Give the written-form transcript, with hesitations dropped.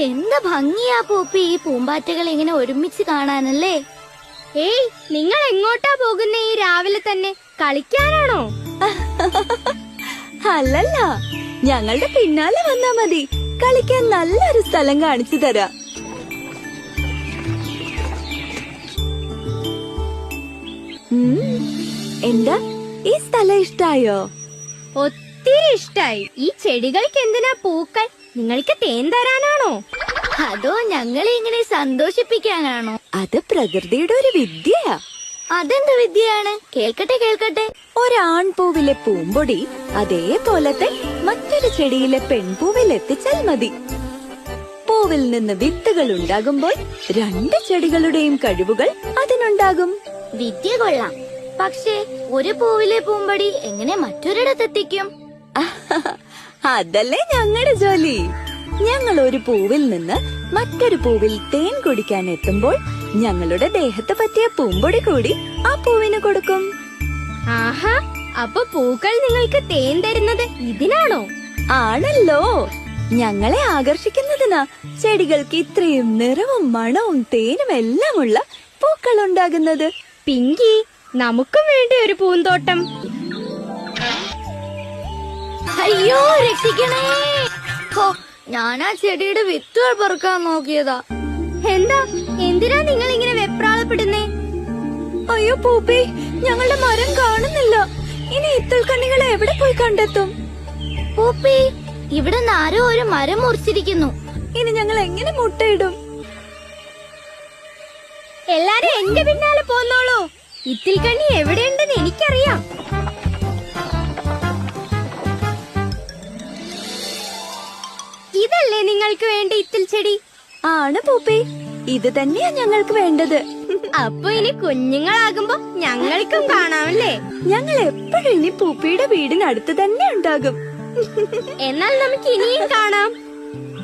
എന്ത് ഭംഗിയാ പൂപ്പി ഈ പൂമ്പാറ്റകൾ ഇങ്ങനെ ഒരുമിച്ച് കാണാനല്ലേ. ഏയ്, നിങ്ങൾ എങ്ങോട്ടാ പോകുന്നേ ഈ രാവിലെ തന്നെ? കളിക്കാനാണോ? അല്ലല്ല, ഞങ്ങളുടെ പിന്നാലെ വന്നാ മതി. കളിക്കാൻ നല്ലൊരു സ്ഥലം കാണിച്ചു തരാം. എന്താ, ഈ സ്ഥലം ഇഷ്ടായോ? ഒത്തിരി ഇഷ്ടായി. ഈ ചെടികൾക്ക് എന്തിനാ പൂക്കൾ? നിങ്ങൾക്ക് തേൻ തരാനാണോ? അതോ ഞങ്ങളെ ഇങ്ങനെ സന്തോഷിപ്പിക്കാനാണോ? അത് പ്രകൃതിയുടെ ഒരു വിദ്യയാ. അതെന്ത് വിദ്യയാണ്? കേൾക്കട്ടെ കേൾക്കട്ടെ. ഒരാൺപൂവിലെ പൂമ്പൊടി അതേപോലത്തെ മറ്റൊരു ചെടിയിലെ പെൺപൂവിൽ എത്തിച്ചാൽ മതി. പൂവിൽ നിന്ന് വിത്തുകൾ ഉണ്ടാകുമ്പോൾ രണ്ട് ചെടികളുടെയും കഴിവുകൾ അതിനുണ്ടാകും. വിദ്യ കൊള്ളാം. പക്ഷേ ഒരു പൂവിലെ പൂമ്പൊടി എങ്ങനെ മറ്റൊരിടത്തെത്തിക്കും? അതല്ലേ ഞങ്ങളുടെ ജോലി. ഞങ്ങൾ ഒരു പൂവിൽ നിന്ന് മറ്റൊരു പൂവിൽ തേൻ കുടിക്കാൻ എത്തുമ്പോൾ ഞങ്ങളുടെ ദേഹത്ത് പറ്റിയ പൂമ്പൊടി കൂടി ആ പൂവിന് കൊടുക്കും. ആഹാ, അപ്പൊ പൂക്കൾ നിങ്ങൾക്ക് തേൻ തരുന്നത് ഇതിനാണോ? ആണല്ലോ, ഞങ്ങളെ ആകർഷിക്കുന്നതിനാ ചെടികൾക്ക് ഇത്രയും നിറവും മണവും തേനും എല്ലാമുള്ള പൂക്കൾ ഉണ്ടാകുന്നത്. പിങ്കി, നമുക്കും വേണ്ടി ഒരു പൂന്തോട്ടം. അയ്യോ, രക്ഷിക്കണേ. ഞാൻ ആ ചെടിയുടെ വിത്തുകൾ പെറുക്കാൻ നോക്കിയതാ. എന്താ, എന്തിനാ നിങ്ങൾ ഇങ്ങനെ വെപ്രാളപ്പെടുന്നേ? അയ്യോ പൂപ്പി, ഞങ്ങളുടെ മരം കാണുന്നില്ല. ഇനി ഇത്തൽ കണ്ണികളെ എവിടെ പോയി കണ്ടെത്തും? പൂപ്പി, ഇവിടെ ആരോ ഒരു മരം മുറിച്ചിരിക്കുന്നു. ഇനി ഞങ്ങൾ എങ്ങനെ മുട്ടയിടും? എല്ലാരും എന്റെ പിന്നാലെ പോന്നോളൂ. ഇത്തിൽ കണ്ണി എവിടെയുണ്ടെന്ന് എനിക്കറിയാം. ഇതല്ലേ നിങ്ങൾക്ക് വേണ്ട ഇത്തിൽ ചെടി? ആണ് പൂപ്പി, ഇത് തന്നെയാ ഞങ്ങൾക്ക് വേണ്ടത്. അപ്പൊ ഇനി കുഞ്ഞുങ്ങളാകുമ്പോ ഞങ്ങൾക്കും കാണാമല്ലേ? ഞങ്ങൾ എപ്പോഴും ഇനി പൂപ്പിയുടെ വീടിനടുത്ത് തന്നെ ഉണ്ടാകും. എന്നാൽ നമുക്ക് ഇനിയും കാണാം.